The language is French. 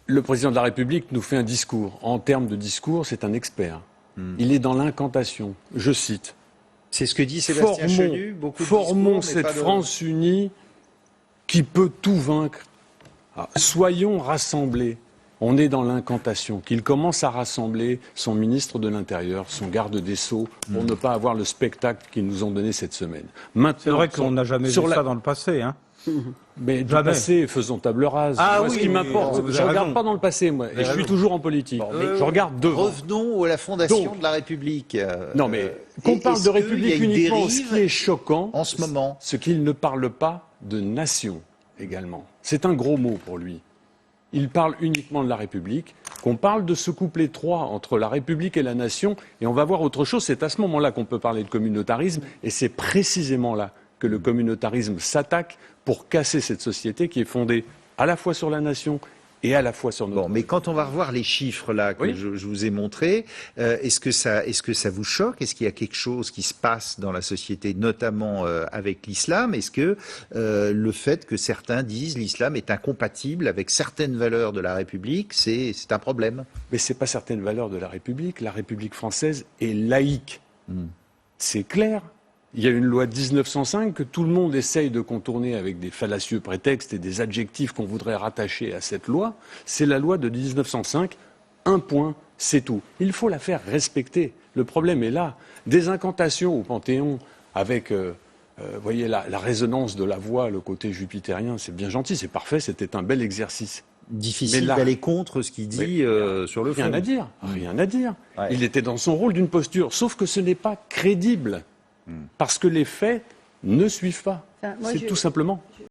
Le président de la République nous fait un discours. En termes de discours, c'est un expert. Il est dans l'incantation. Je cite. C'est ce que dit Sébastien Chenu. Formons cette France unie qui peut tout vaincre. Ah, soyons rassemblés. On est dans l'incantation. Qu'il commence à rassembler son ministre de l'Intérieur, son garde des Sceaux, pour ne pas avoir le spectacle qu'ils nous ont donné cette semaine. C'est vrai qu'on n'a jamais vu ça dans le passé, hein. Mais du passé, faisons table rase. Moi, ce qui m'importe, je ne regarde pas dans le passé, moi. Et je suis toujours en politique. Je regarde devant. Revenons à la fondation de la République. Non, mais qu'on parle de République uniquement, ce qui est choquant, en ce moment, ce qu'il ne parle pas de nation également. C'est un gros mot pour lui. Il parle uniquement de la République, qu'on parle de ce couple étroit entre la République et la nation, et on va voir autre chose. C'est à ce moment-là qu'on peut parler de communautarisme, et c'est précisément là que le communautarisme s'attaque pour casser cette société qui est fondée à la fois sur la nation et à la fois sur notre... Bon, mais quand on va revoir les chiffres là que je vous ai montrés, est-ce que ça vous choque? Est-ce qu'il y a quelque chose qui se passe dans la société, notamment avec l'islam? Est-ce que le fait que certains disent l'islam est incompatible avec certaines valeurs de la République, c'est un problème? Mais c'est pas certaines valeurs de la République. La République française est laïque. C'est clair. Il y a une loi de 1905 que tout le monde essaye de contourner avec des fallacieux prétextes et des adjectifs qu'on voudrait rattacher à cette loi. C'est la loi de 1905. Un point, c'est tout. Il faut la faire respecter. Le problème est là. Des incantations au Panthéon avec, voyez, la résonance de la voix, le côté jupitérien, c'est bien gentil, c'est parfait, c'était un bel exercice. Difficile d'aller contre ce qu'il dit sur le fond. Rien à dire, rien à dire. Ouais. Il était dans son rôle d'une posture, sauf que ce n'est pas crédible. Parce que les faits ne suivent pas. C'est tout simplement.